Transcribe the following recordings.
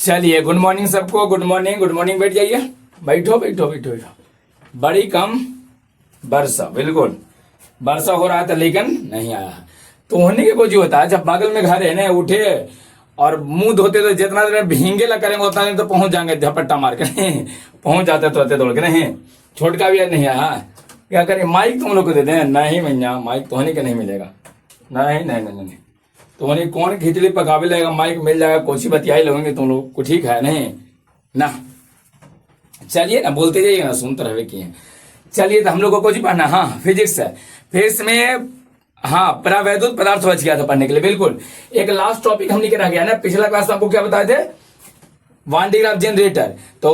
चलिए, good morning सबको। Good morning, good morning. बैठ जाइए, बैठो बैठो बैठो बैठो। बड़ी कम वर्षा, बिल्कुल वर्षा हो रहा था लेकिन नहीं आया। तो होने के कुछ होता है, जब बगल में घर है ना, उठे और मुंह धोते तो जितना देर भींगे लग करेंगे उतना देर तो पहुंच जाएंगे झपट्टा मार के पहुंच जाते तो आते दौड़ के नहीं। छोटका भी नहीं आया, क्या करें, माइक तुम लोग को दे दें? नहीं भैया, माइक तो होने के नहीं मिलेगा। नहीं नहीं नहीं नहीं, तो उन्हें कौन खिचड़ी पकावे लगेगा? माइक मिल जाएगा, कोची बतियाई लगेंगे तुम लोग को, ठीक है नहीं ना? चलिए ना, बोलते जाइए ना, सुनते रहे कि चलिए। तो हम लोग को कुछ पढ़ना, हाँ फिजिक्स है। फिजिक्स में हाँ परावैद्युत पदार्थ बच गया था पढ़ने के लिए, बिल्कुल। एक लास्ट टॉपिक हमने के रह गया ना, पिछला क्लास में आपको क्या बताए थे? वान डी ग्राफ जनरेटर। तो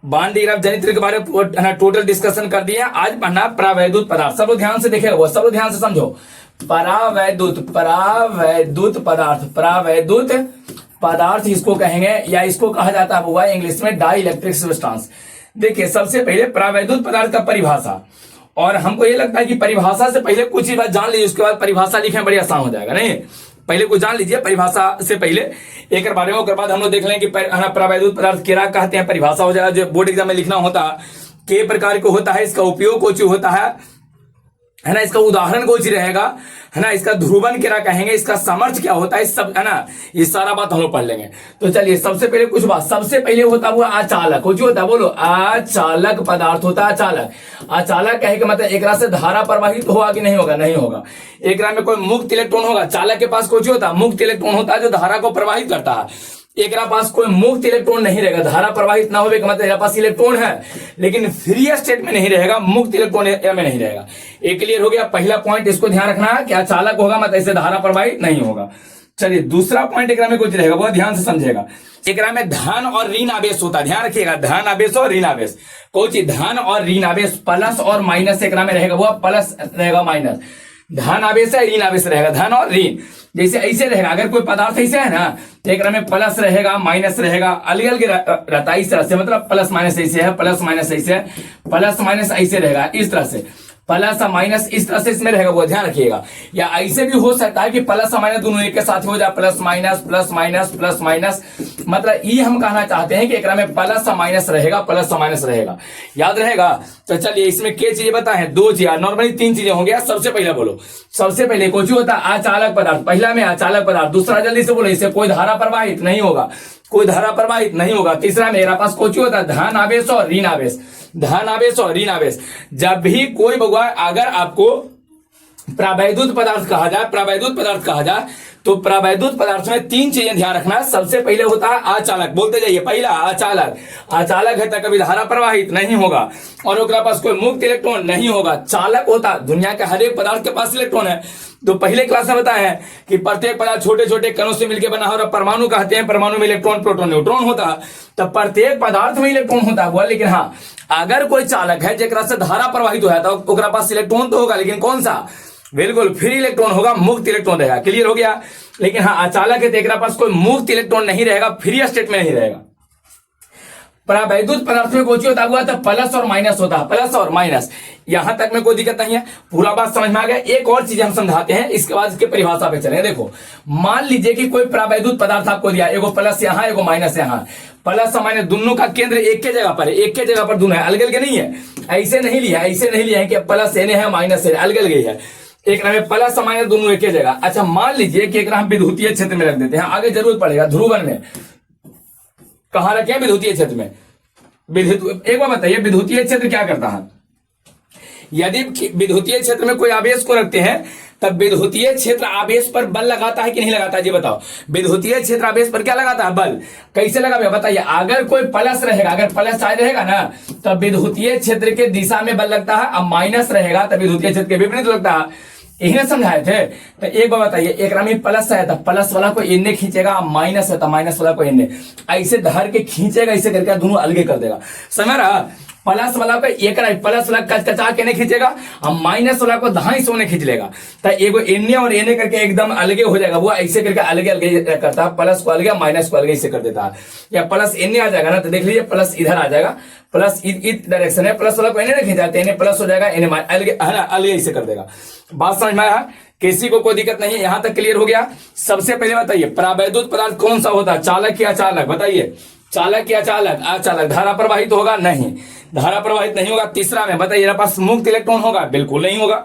वान डी ग्राफ जनरेटर के बारे में टोटल डिस्कशन कर दिया। आज पढ़ना परावैद्युत पदार्थ। सब लोग ध्यान से देखेगा, वो सब लोग ध्यान से समझो। परावैद्युत परावैद्युत पदार्थ, परावैद्युत पदार्थ इसको कहेंगे, या इसको कहा जाता है हुआ इंग्लिश में डाई इलेक्ट्रिक सब्सटेंस। देखिए, सबसे पहले परावैद्युत पदार्थ का परिभाषा, और हमको ये लगता है कि परिभाषा से पहले कुछ ही बात जान लीजिए, उसके बाद परिभाषा लिखना बड़ी आसान हो जाएगा। नहीं, पहले कुछ जान लीजिए परिभाषा से पहले एक बारे में, उसके बाद हम लोग देख लें कि परावैद्युत पदार्थ क्या कहते हैं। परिभाषा हो जाएगा, जो बोर्ड एग्जाम में लिखना होता है, के प्रकार को होता है, इसका उपयोग कोची होता है ना, इसका उदाहरण कोची रहेगा, है ना, इसका ध्रुवन क्या कहेंगे, इसका सामर्थ्य क्या होता है, सब है ना, ये सारा बात हम लोग पढ़ लेंगे। तो चलिए, सबसे पहले कुछ बात। सबसे पहले होता हुआ आचालक, कुछ होता है, बोलो आचालक पदार्थ होता है। आचालक, आचालक कहे कि मतलब एक से धारा प्रवाहित होगा कि नहीं होगा? नहीं होगा। एक में कोई मुक्त इलेक्ट्रॉन होगा, चालक के पास कुछ होता है, मुक्त इलेक्ट्रॉन होता है जो धारा को प्रवाहित करता है। एक पास कोई मुक्त इलेक्ट्रॉन नहीं रहेगा, धारा प्रवाहित ना होवे का मतलब पास इलेक्ट्रॉन है लेकिन फ्री स्टेट में नहीं रहेगा, मुक्त इलेक्ट्रॉन में नहीं रहेगा। एक क्लियर हो गया पहला पॉइंट, इसको ध्यान रखना है, क्या चालक होगा मतलब इससे धारा प्रवाहित नहीं होगा। चलिए, दूसरा पॉइंट एक में कुछ रहेगा, बहुत ध्यान से समझेगा। एक में धन और ऋण आवेश होता है, ध्यान रखिएगा, धन आवेश और ऋण आवेश। कोई चीज धन और ऋण आवेश, प्लस और माइनस एक में रहेगा, वो प्लस रहेगा माइनस। धन आवेश है, ऋण आवेश रहेगा, धन और ऋण। जैसे ऐसे रहेगा, अगर कोई पदार्थ ऐसे है ना, तो एक में प्लस रहेगा माइनस रहेगा, अलग अलग रहता है इस तरह से, मतलब प्लस माइनस ऐसे है, प्लस माइनस ऐसे है, प्लस माइनस ऐसे रहेगा, इस तरह से प्लस माइनस इस तरह से इसमें रहेगा, वो ध्यान रखिएगा। या ऐसे भी हो सकता है कि प्लस माइनस दोनों एक के साथ हो जाए, plus minus plus minus plus minus. मतलब ये हम कहना चाहते हैं कि एक में प्लस माइनस रहेगा, प्लस माइनस रहेगा, याद रहेगा। तो चलिए, इसमें क्या चीजें बताए? दो चीजें, नॉर्मली तीन चीजें होंगी। सबसे पहले बोलो, सबसे पहले कुछ होता है आचालक पदार्थ, पहला में आचालक पदार्थ। दूसरा जल्दी से बोलो, इससे कोई धारा प्रवाहित नहीं होगा, कोई धारा प्रवाहित नहीं होगा। तीसरा मेरा पास कुछ होता है धन आवेश और ऋण आवेश, धन आवेश और ऋण आवेश। जब भी कोई भगवान अगर आपको परावैद्युत पदार्थ कहा जाए, परावैद्युत पदार्थ कहा जाए, तो परावैद्युत पदार्थ में तीन चीजें ध्यान रखना। सबसे पहले होता है आचालक, बोलते जाइए, पहला आचालक। आचालक है तो कभी धारा प्रवाहित नहीं होगा और उसके पास कोई मुक्त इलेक्ट्रॉन नहीं होगा। चालक होता दुनिया के हर एक पदार्थ के पास इलेक्ट्रॉन है। तो पहले क्लास में बताया है कि प्रत्येक पदार्थ छोटे छोटे कणों से मिलकर बना और परमाणु कहते हैं, परमाणु में इलेक्ट्रॉन प्रोटॉन न्यूट्रॉन होता है। तो प्रत्येक पदार्थ में इलेक्ट्रॉन होता हुआ, लेकिन हाँ, अगर कोई चालक है जेकरा से धारा प्रवाहित हो जाता है, तो पास इलेक्ट्रॉन तो होगा, लेकिन कौन सा? बिल्कुल फ्री इलेक्ट्रॉन होगा, मुक्त इलेक्ट्रॉन रहेगा। क्लियर हो गया। लेकिन हाँ, अचालक है तो पास कोई मुक्त इलेक्ट्रॉन नहीं रहेगा, फ्री स्टेट में नहीं रहेगा। परावैद्युत पदार्थ में कोई होता हुआ तो प्लस और माइनस होता है, प्लस और माइनस। यहां तक में कोई दिक्कत नहीं है, पूरा बात समझ में आ गया। एक और चीज हम समझाते हैं, इसके बाद इसके परिभाषा पे चलें। देखो, मान लीजिए कि कोई परावैद्युत पदार्थ आपको दिया, एगो प्लस यहाँ एगो माइनस यहाँ, प्लस और माइनस दोनों का केंद्र एक के जगह पर है, एक के जगह पर दोनों है, अलग अलग नहीं है। ऐसे नहीं लिया, ऐसे नहीं लिया है कि प्लस एने है माइनस एने, अलग अलग है। एक में प्लस और माइनस दोनों एक जगह। अच्छा, मान लीजिए कि एक हम विद्युतीय क्षेत्र में रख देते हैं, आगे जरूरत पड़ेगा ध्रुवन में। कहां रखें? विद्युतीय क्षेत्र में। एक बार बताइए, विद्युतीय क्षेत्र क्या करता है? यदि विद्युतीय क्षेत्र में कोई आवेश को रखते हैं, तब विद्युतीय क्षेत्र आवेश पर बल लगाता है कि नहीं लगाता है? जी बताओ, विद्युतीय क्षेत्र आवेश पर क्या लगाता है? बल। कैसे लगावे बताइए? अगर कोई प्लस रहेगा, अगर प्लस साइड रहेगा ना, तब विद्युतीय क्षेत्र के दिशा में बल लगता है, अब माइनस रहेगा तब विद्युतीय क्षेत्र के विपरीत लगता है। यही समझाए थे। तो एक बार बताइए, एक में प्लस है तो प्लस वाला को इन्ने खींचेगा, माइनस है तो माइनस वाला को इन्ने, ऐसे धर के खींचेगा, ऐसे करके दोनों अलगे कर देगा। समझ रहा? प्लस वाला को एक प्लस वाला कचकचा के नहीं खींचेगा, अब माइनस वाला को धाई सोने खींच लेगा। तो एगो एने और एने करके एकदम अलगे हो जाएगा, वो ऐसे करके अलगे अलगे करता है, प्लस को अलगे माइनस को अलगे ऐसे कर देता है। या प्लस एने आ जाएगा ना, तो देख लीजिए प्लस इधर आ जाएगा, प्लस इस डायरेक्शन है, प्लस वाला को एने खींचा, एने प्लस हो जाएगा, एने अलगे है ना, अलगे ऐसे कर देगा। बात समझ में आया? किसी को कोई दिक्कत नहीं है, यहां तक क्लियर हो गया। सबसे पहले बताइए, परावैद्युत पदार्थ कौन सा होता है, चालक या अचालक? बताइए, चालक या चालक, अचालक, धारा प्रवाहित होगा नहीं, धारा प्रवाहित नहीं होगा। तीसरा में बताइए, मेरे पास मुक्त इलेक्ट्रॉन होगा, बिल्कुल नहीं होगा,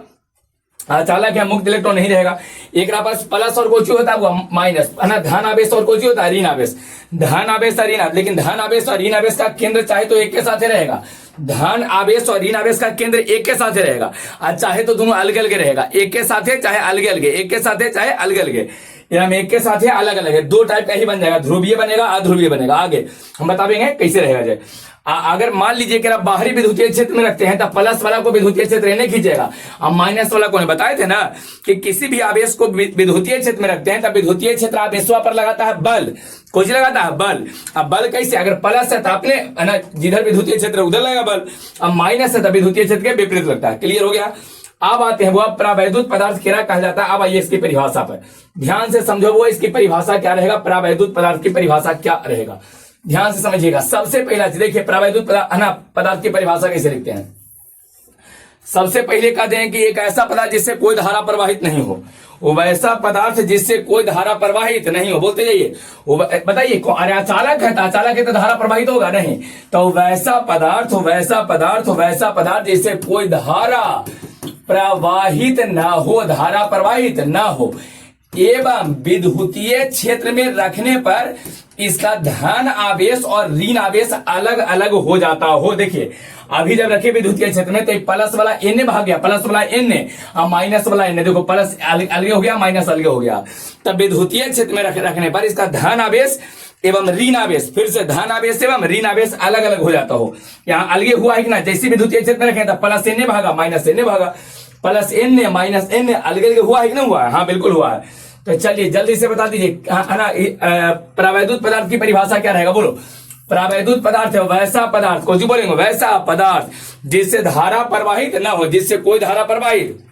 अचालक है, मुक्त इलेक्ट्रॉन नहीं रहेगा। एक पास प्लस और कोची होता है वो माइनस, है ना, धन आवेश और कोची होता है ऋण आवेश, धन आवेश और ऋण, लेकिन धन आवेश और ऋण आवेश का केंद्र चाहे तो एक के साथ ही रहेगा, धन आवेश और ऋण आवेश का केंद्र एक के साथ ही रहेगा, और चाहे तो दोनों अलग अलग रहेगा, एक के साथ है चाहे अलग अलग, एक के साथ है चाहे अलग अलग, हम एक के साथ है अलग अलग है, दो टाइप का ही बन जाएगा, ध्रुवीय बनेगा अध्रुवीय बनेगा। आगे हम बताएंगे कैसे रहेगा। जाए अगर मान लीजिए कि आप बाहरी विद्युतीय क्षेत्र में रखते हैं तो प्लस वाला को विद्युतीय क्षेत्र नहीं खींचेगा, अब माइनस वाला को बताए थे ना कि किसी भी आवेश को विद्युतीय क्षेत्र में रखते हैं तब विद्युतीय क्षेत्र आवेशवा पर लगाता है बल, कुछ लगाता है बल। अब बल कैसे, अगर प्लस है तो आपने है ना जिधर विद्युतीय क्षेत्र उधर लगेगा बल, अब माइनस है तो विद्युतीय क्षेत्र के विपरीत लगता है। क्लियर हो गया। अब आते हैं वो परावैद्युत पदार्थ क्या कहा जाता है। अब आइए इसकी परिभाषा पर ध्यान से समझो, वो इसकी परिभाषा क्या रहेगा, परावैद्युत पदार्थ की परिभाषा क्या रहेगा, ध्यान से समझिएगा। सबसे पहला देखिए परावैद्युत पदार्थ की परिभाषा कैसे लिखते हैं। सबसे पहले कहते हैं कि एक ऐसा पदार्थ जिससे कोई धारा प्रवाहित नहीं हो, वो वैसा पदार्थ जिससे कोई धारा प्रवाहित नहीं हो, बोलते जाइए। वो बताइए, अरे अचालक है तो अचालक है तो धारा प्रवाहित होगा नहीं, तो वैसा पदार्थ, वैसा पदार्थ, वैसा पदार्थ जिससे कोई धारा प्रवाहित न हो, धारा प्रवाहित न हो, एवं विद्युतीय क्षेत्र में रखने पर इसका धन आवेश और ऋण आवेश अलग अलग हो जाता हो। देखिए अभी जब रखे विद्युतीय क्षेत्र में तो प्लस वाला एन भाग गया, प्लस वाला एन और माइनस वाला एन, देखो प्लस अलग हो गया, माइनस अलग हो गया। तब विद्युतीय क्षेत्र में रखने पर इसका धन आवेश एवं ऋण आवेश, फिर से धन आवेश एवं ऋण आवेश अलग अलग हो जाता हो। यहाँ अलग हुआ है कि ना, जैसे विद्युतीय क्षेत्र में रखे तो प्लस एन भागा माइनस एन भागा, प्लस एन माइनस एन अलग अलग हुआ है कि नहीं हुआ है, हाँ बिल्कुल हुआ है। तो चलिए जल्दी से बता दीजिए है ना, परावैद्युत पदार्थ की परिभाषा क्या रहेगा, बोलो। परावैद्युत पदार्थ है वैसा पदार्थ, को जो बोलेंगे वैसा पदार्थ जिससे धारा प्रवाहित ना हो, जिससे कोई धारा प्रवाहित,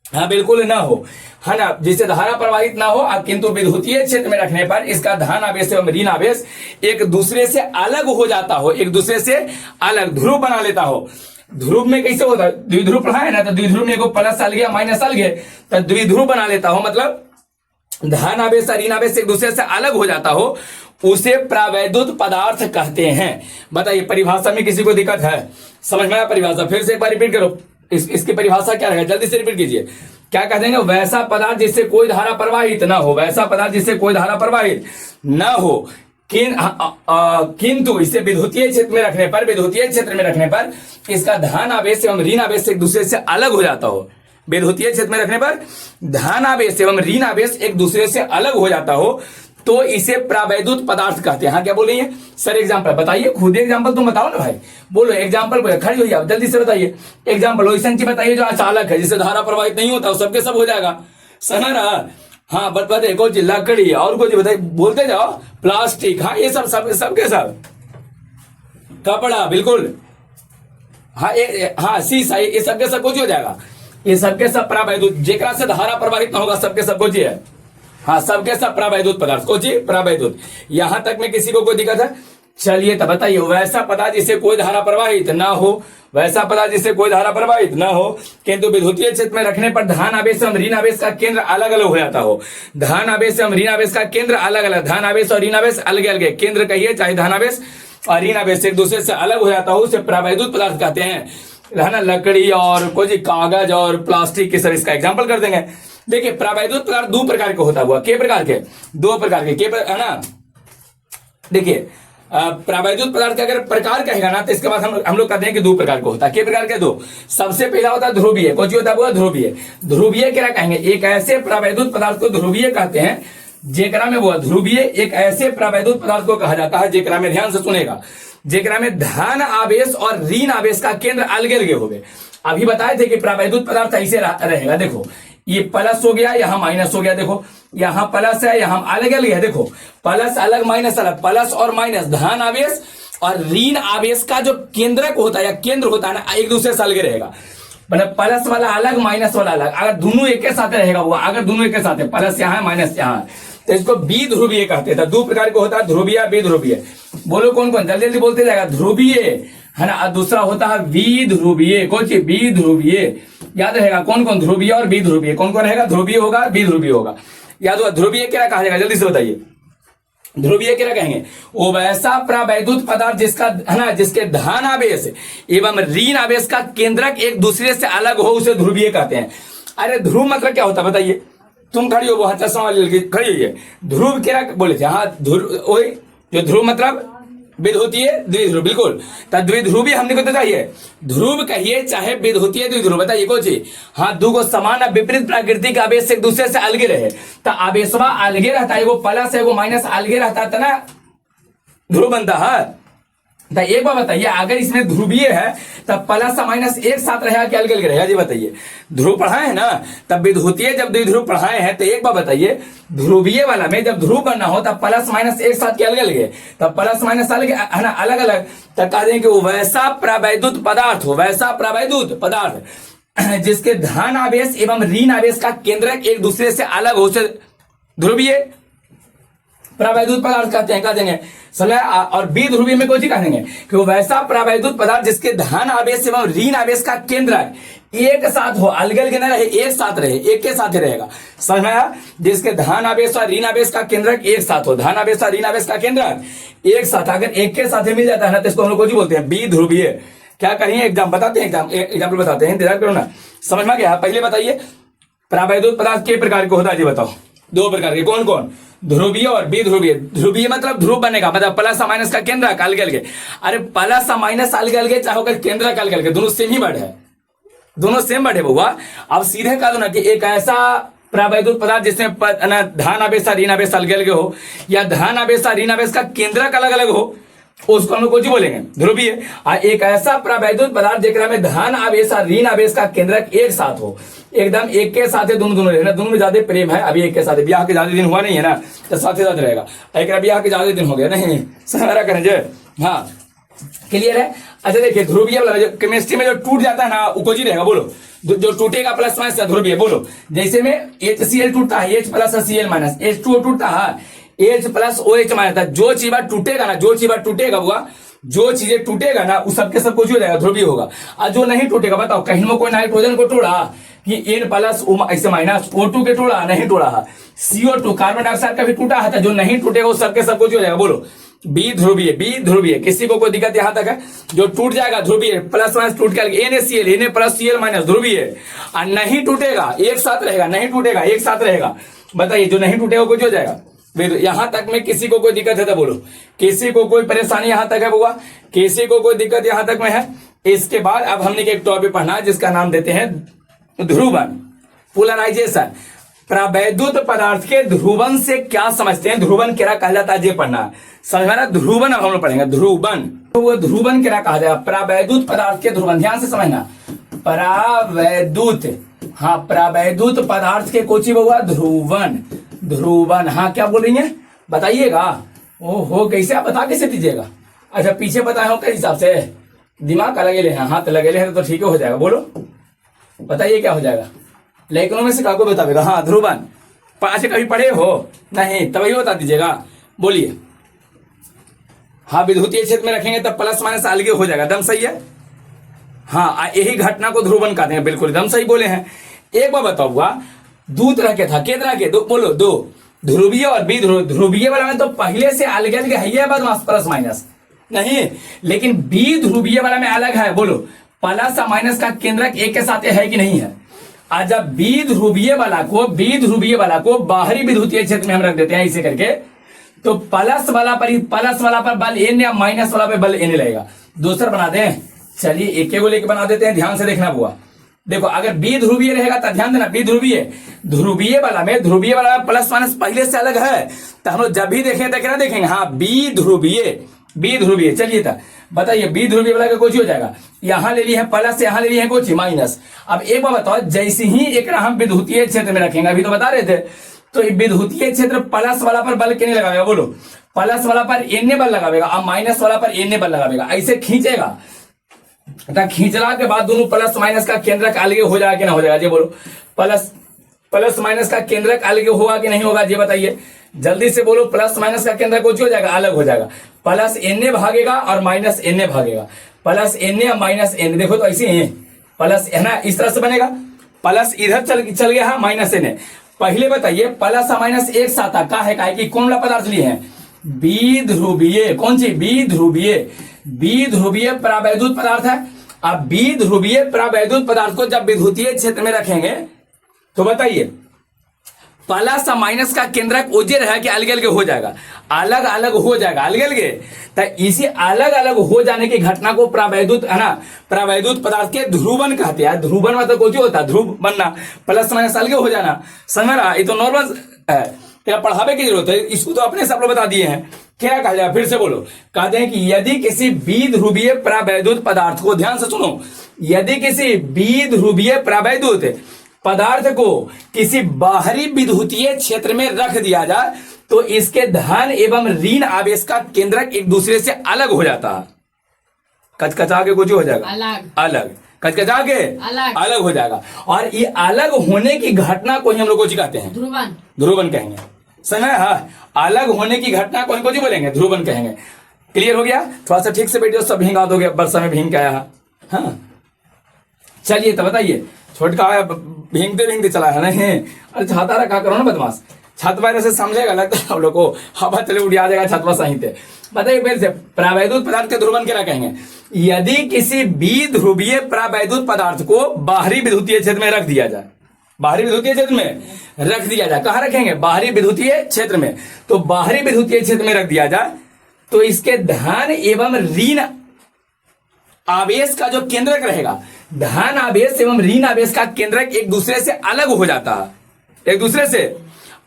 हाँ बिल्कुल ना हो, है ना, जिससे धारा प्रवाहित ना हो, किंतु विद्युतीय क्षेत्र में रखने पर इसका धन आवेश एवं ऋण आवेश एक दूसरे से अलग हो जाता हो, एक दूसरे से अलग ध्रुव बना लेता हो। ध्रुव में कैसे होता है, द्विध्रुव पढ़ाए ना, तो द्विध्रुव में को प्लस अलग गया माइनस अलग है, तो द्विध्रुव बना लेता हो, मतलब धन आवेश और ऋण आवेश एक दूसरे से अलग हो जाता हो, उसे परावैद्युत पदार्थ कहते हैं। बताइए परिभाषा में किसी को दिक्कत है, समझ में आया परिभाषा, फिर से एक बार रिपीट करो, इसकी परिभाषा क्या रहेगा, जल्दी से रिपीट कीजिए। क्या कह देंगे, वैसा पदार्थ जिससे कोई धारा प्रवाहित ना हो, वैसा पदार्थ जिससे कोई धारा प्रवाहित ना हो, किंतु इसे विद्युतीय क्षेत्र में रखने पर, विद्युतीय क्षेत्र में रखने पर इसका धन आवेश एवं ऋण आवेश एक दूसरे से अलग हो जाता हो। विद्युतीय क्षेत्र में रखने पर धन आवेश एवं ऋण आवेश एक दूसरे से अलग हो जाता हो, तो इसे परावैद्युत पदार्थ कहते हैं। हाँ क्या बोलेंगे सर, एग्जांपल बताइए, खुद एग्जांपल तुम बताओ ना भाई, बोलो एग्जांपल, खड़ी हो जाओ जल्दी से बताइए एग्जांपल। वैसा चीज बताइए जो अचालक है, जिससे धारा प्रवाहित नहीं होता, सबके सब हो जाएगा, सना रहा। हाँ बताइए कोई चीज, लकड़ी और कुछ बताइए, बोलते जाओ, प्लास्टिक, हाँ ये सब सबके सब, कपड़ा बिल्कुल, हाँ हाँ शीशा, ये सबके सब कुछ हो जाएगा, ये सबके सब परावैद्युत, जेकरा से धारा प्रवाहित न होगा सबके सब कुछ है, हाँ सबके सब परावैद्युत पदार्थ, कुछ परावैद्युत। यहां तक में किसी को कोई दिक्कत है, चलिए तब बताइए, वैसा पदार्थ जिससे कोई धारा प्रवाहित ना हो, वैसा पदार्थ जिससे कोई धारा प्रवाहित ना हो, किंतु विद्युतीय क्षेत्र में रखने पर धन आवेश एवं ऋण आवेश का केंद्र अलग अलग हो जाता हो। धन आवेश एवं ऋण आवेश का केंद्र अलग अलग, धन आवेश और ऋण आवेश अलग अलग, केंद्र कहिए चाहे धन आवेश और ऋण आवेश एक दूसरे से अलग हो जाता हो, उसे परावैद्युत पदार्थ कहते हैं, है ना। लकड़ी और कोई कागज और प्लास्टिक के सब इसका एग्जाम्पल कर देंगे। देखिए परावैद्युत पदार्थ दो प्रकार के होता हुआ, के प्रकार के, दो प्रकार के, है ना। देखिए परावैद्युत पदार्थ का अगर प्रकार कहेगा ना, तो इसके बाद हम लोग कहते हैं कि दो प्रकार का होता है। के प्रकार के दो, सबसे पहला होता है ध्रुवीय, कौन होता है वो ध्रुवीय। ध्रुवीय क्या कहेंगे, एक ऐसे परावैद्युत पदार्थ को ध्रुवीय कहते हैं जेकरा में वो ध्रुवीय, एक ऐसे परावैद्युत पदार्थ को कहा जाता है जेकरा में, ध्यान से सुनेगा, जेकरा में धन आवेश और ऋण आवेश का केंद्र अलग अलग हो गए। अभी बताए थे कि परावैद्युत पदार्थ ऐसे रहेगा, देखो ये प्लस हो गया, यहाँ माइनस हो गया, देखो यहाँ प्लस है, यहाँ अलग अलग है, देखो प्लस अलग माइनस अलग, प्लस और माइनस, धन आवेश और ऋण आवेश का जो केंद्रक होता है या केंद्र होता है ना, एक दूसरे से अलग रहेगा। मतलब प्लस वाला अलग, माइनस वाला अलग, अगर दोनों एक साथ रहेगा वो, अगर दोनों एक साथ है, प्लस यहाँ है माइनस यहाँ है, तो इसको द्विध्रुवीय कहते हैं। दो प्रकार का होता है, ध्रुवीय विध्रुवीय। बोलो कौन कौन, जल्दी जल्दी बोलते जाएगा। ध्रुवीय है ना, दूसरा होता है विध्रुवीय, कौन सी विध्रुवीय, याद रहेगा कौन कौन, ध्रुवीय और विध्रुवीय, कौन कौन रहेगा, ध्रुवीय होगा विध्रुवीय होगा, याद होगा। ध्रुवीय क्या कहा जाएगा, जल्दी से बताइए, ध्रुवीय क्या कहेंगे? वो वैसा प्रावैद्युत पदार्थ जिसका है ना, जिसके धन आवेश एवं ऋण आवेश का केंद्रक एक दूसरे से अलग हो, उसे ध्रुवीय कहते हैं। अरे ध्रुव मतलब क्या होता है बताइए? तुम खड़ी हो, वहां चश्मा वाली खड़ी हुई है, ध्रुव क्या बोले थे? हाँ ध्रुव, वही जो ध्रुव मतलब विद्युतीय द्विध्रुव, बिल्कुल। तो द्विध्रुवी हमने को तो चाहिए, ध्रुव कहिए चाहे विद्युतीय द्विध्रुव, बताइए कौन चीज? हाँ, दो को समान विपरीत प्राकृतिक आवेश एक दूसरे से अलगे रहे, तो आवेशवा अलगे रहता है, वो प्लस है वो माइनस अलगे रहता है ना, ध्रुव बनता है। तो एक बार बताइए, अगर इसमें ध्रुवीय है तब प्लस माइनस एक साथ रहेगा कि अलग अलग रहेगा? जी बताइए। ध्रुव पढ़ाए है ना, तब विद्युतीय जब द्विध्रुव पढ़ाए हैं, तो एक बार बताइए, ध्रुवीय वाला में जब ध्रुव बनना हो तब प्लस माइनस एक साथ के अलग अलग है, तब प्लस माइनस अलग है ना, अलग अलग, तब कह देंगे वो वैसा प्रावैद्युत पदार्थ हो, वैसा प्रावैद्युत पदार्थ जिसके धन आवेश एवं ऋण आवेश का केंद्रक एक दूसरे से अलग हो, उसे ध्रुवीय प्रावैद्युत पदार्थ कहते हैं, कह देंगे समझा। और बी ध्रुवीय में कोई चीज कह देंगे कि वो वैसा प्रावैद्युत पदार्थ जिसके धन आवेश एवं ऋण आवेश का केंद्र एक साथ हो, अलग अलग न रहे, एक साथ रहे, एक के साथ ही रहेगा, समझ में आया? जिसके धन आवेश और ऋण आवेश का केंद्र एक साथ हो, धन आवेश और ऋण आवेश का केंद्र एक साथ, अगर एक के साथ ही मिल जाता है ना, तो इसको हम लोग बोलते हैं बी ध्रुवीय। क्या करेंगे? एग्जाम बताते हैं, एग्जाम्पल बताते हैं, इंतजार करो ना, समझ में गया? पहले बताइए प्रावैद्युत पदार्थ के प्रकार के होता है, जी बताओ। दो प्रकार के, कौन कौन? ध्रुवीय और बी ध्रुवीय। ध्रुवीय मतलब ध्रुव बनेगा, मतलब प्लस माइनस का केंद्र अलग अलग। अरे प्लस माइनस अलग अलग चाहे होकर केंद्र अलग अलग, दोनों सेम ही वर्ड है, दोनों सेम वर्ड है बउआ। अब सीधे कह दो ना कि एक ऐसा प्रावैद्युत पदार्थ जिसमें धन आवेश ऋण आवेश अलग अलग हो, या धन आवेश ऋण आवेश का केंद्र अलग अलग हो, उसको हम लोग कुछ बोलेंगे ध्रुवीय। एक ऐसा प्रावैद्युत पदार्थ जेकरा में धन आवेश और ऋण आवेश का केंद्र एक साथ हो, एकदम एक के साथ दोनों रहना, दोनों में ज्यादा प्रेम है, अभी एक के साथ, ब्याह के ज्यादा दिन हुआ नहीं है ना, तो साथ ही साथ रहेगा। एक ब्याह के ज्यादा दिन हो गया नहीं, सारा करें जे, हाँ क्लियर है। अच्छा देखिए, ध्रुवीय वाला जो केमिस्ट्री में जो टूट जाता है ना, वो कुछ ही रहेगा, बोलो जो टूटेगा प्लस माइनस ध्रुवीय, बोलो। जैसे में HCl टूटता है, H plus Cl minus, H2O टूटता है, H प्लस OH माइनस, जो चीज टूटेगा ना, जो चीज टूटेगा हुआ, जो चीजें टूटेगा ना, उस सबके सब कुछ हो जाएगा, ध्रुवीय होगा। और जो नहीं टूटेगा, बताओ कहीं में कोई नाइट्रोजन को तोड़ा कि N प्लस ऐसे माइनस O2 के तोड़ा, नहीं तोड़ा है। CO2 कार्बन डाइऑक्साइड का भी टूटा है, जो नहीं टूटेगा उस सबके सब कुछ हो जाएगा, बोलो बी ध्रुवीय। बी ध्रुवीय, किसी को कोई दिक्कत यहां तक है? जो टूट जाएगा ध्रुवीय, प्लस माइनस टूट के NaCl, Na plus Cl minus ध्रुवीय, और नहीं टूटेगा एक साथ रहेगा, नहीं टूटेगा एक साथ रहेगा। बताइए जो नहीं टूटेगा कुछ हो जाएगा। यहां तक में किसी को कोई दिक्कत है तो बोलो, किसी को कोई परेशानी यहां तक है बुआ? किसी को कोई दिक्कत यहां तक में है? इसके बाद अब हमने एक टॉपिक पढ़ना है जिसका नाम देते हैं ध्रुवन, पोलराइजेशन। प्रावैद्युत पदार्थ के ध्रुवन से क्या समझते हैं, ध्रुवन क्या कहलाता है, ये पढ़ना है, समझ में ना? ध्रुवन अब हम लोग पढ़ेंगे, ध्रुवन। तो वो ध्रुवन क्या कहा जाएगा? प्रावैद्युत पदार्थ के ध्रुवन, ध्यान से समझना, प्रावैद्युत, हाँ प्रावैद्युत पदार्थ के कोची हुआ ध्रुवन, ध्रुवन। हाँ क्या बोल रही है बताइएगा? ओहो, कैसे आप बता कैसे दीजिएगा? अच्छा पीछे बताए हो किस हिसाब से, दिमाग लगे ले हैं, हाथ लगे ले हैं तो ठीक हो जाएगा, बोलो बताइए क्या हो जाएगा? लेकिन में से काको बताएगा? हाँ ध्रुवन, अच्छा कभी पढ़े हो? नहीं, तभी बता दीजिएगा, बोलिए। हाँ विद्युतीय क्षेत्र में रखेंगे तब प्लस माइनस अलग हो जाएगा, दम सही है। हाँ यही घटना को ध्रुवन कहते हैं, बिल्कुल एकदम सही बोले हैं। एक बार बताऊंगा, दो तरह के था, के तरह के? दो, बोलो दो, ध्रुवीय और बी ध्रुवीय वाला में तो पहले से अलग अलग है बदमाश, प्लस माइनस नहीं, लेकिन बी ध्रुवीय वाला में अलग है, बोलो प्लस माइनस का केंद्रक एक के साथ है कि नहीं है? आज जब बी ध्रुवीय वाला को बाहरी विद्युतीय क्षेत्र में हम रख देते हैं ऐसे करके, तो प्लस वाला पर बल एन या माइनस वाला पर बल एन लगेगा। दूसरा बना दें, चलिए एक को लेके बना देते हैं, ध्यान से देखना बुआ। देखो अगर बी ध्रुवीय रहेगा तो ध्यान देना, बी ध्रुवीय वाला में प्लस माइनस पहले से अलग है, तो हम लोग जब भी देखेंगे हाँ बी ध्रुवीय। चलिए था बताइए, बी ध्रुवीय वाला का कुछ हो जाएगा, यहाँ ले लिए है प्लस, यहाँ ले लिए है कुछ माइनस। अब एक बार बताओ, जैसे ही एक हम विद्युतीय क्षेत्र में रखेंगे, अभी तो बता रहे थे, तो विद्युतीय क्षेत्र प्लस वाला पर बल कितने लगाएगा, बोलो प्लस वाला पर एन बल लगाएगा और माइनस वाला पर एन बल लगाएगा, ऐसे खींचेगा। खींचला के बाद दोनों प्लस माइनस का केंद्रक अलग हो जाएगा कि ना हो जाएगा, जी बोलो। प्लस माइनस का केंद्रक अलग होगा कि नहीं होगा, जी बताइए जल्दी से बोलो। प्लस माइनस का केंद्रक कुछ हो जाएगा, अलग हो जाएगा, प्लस एन भागेगा और माइनस एन भागेगा, प्लस एन और माइनस एन। देखो तो ऐसे ही प्लस है ना, इस तरह से बनेगा, प्लस इधर चल गया माइनस एन। पहले बताइए प्लस और माइनस एक साथ का है कि कौन वाला पदार्थ लिए हैं, द्विध्रुवीय, कौन सी? द्विध्रुवीय, द्विध्रुवीय परावैद्युत पदार्थ है। अब द्विध्रुवीय परावैद्युत पदार्थ को जब विद्युतीय क्षेत्र में रखेंगे तो बताइए प्लस और माइनस का केंद्रक ओजे रहे कि अलग अलग हो जाएगा, अलग अलग हो जाएगा, अलग अलग। तो इसी अलग अलग हो जाने की घटना को परावैद्युत है ना, परावैद्युत पदार्थ के ध्रुवन कहते हैं। ध्रुवन मतलब कुछ होता है, ध्रुव बनना, प्लस माइनस अलग हो जाना, समझ रहा? ये तो नॉर्मल है, क्या पढ़ावे की जरूरत है? इसको तो अपने सब लोग बता दिए हैं। क्या कहा जाए, फिर से बोलो। कहते हैं कि यदि किसी द्विध्रुवीय परावैद्युत पदार्थ को, ध्यान से सुनो, यदि किसी द्विध्रुवीय परावैद्युत पदार्थ को किसी बाहरी विद्युतीय क्षेत्र में रख दिया जाए तो इसके धन एवं ऋण आवेश का केंद्रक एक दूसरे से अलग हो जाता है। कचकचा के कुछ हो जाएगा, अलग अलग, कचकचा के अलग हो जाएगा। और ये अलग होने की घटना को ही हम लोग कुछ कहते हैं, ध्रुवन, ध्रुवन कहेंगे। समझ? हाँ, अलग होने की घटना को कुछ बोलेंगे, ध्रुवन कहेंगे। क्लियर हो गया? थोड़ा सा ठीक से बैठिए, सब भींगा दोगे, वर्षा में भींग के आया। हाँ चलिए तो बताइए, छोटका भींगते भींगते चला है नहीं? अरे छाता रखा करो ना बदमाश, छत पर से समझेगा, लगता है हम लोग को हवा चले उड़ जाएगा छत पर सही थे। बताइए फिर से, परावैद्युत पदार्थ के ध्रुवन क्या कहेंगे? यदि किसी द्विध्रुवीय परावैद्युत पदार्थ को बाहरी विद्युतीय क्षेत्र में रख दिया जाए, बाहरी विद्युतीय क्षेत्र में रख दिया जाए, कहाँ रखेंगे? बाहरी विद्युतीय क्षेत्र में। तो बाहरी विद्युतीय क्षेत्र में रख दिया जाए तो इसके धन एवं ऋण आवेश का जो केंद्रक रहेगा, धन आवेश एवं ऋण आवेश का केंद्रक एक दूसरे से अलग हो जाता है, एक दूसरे से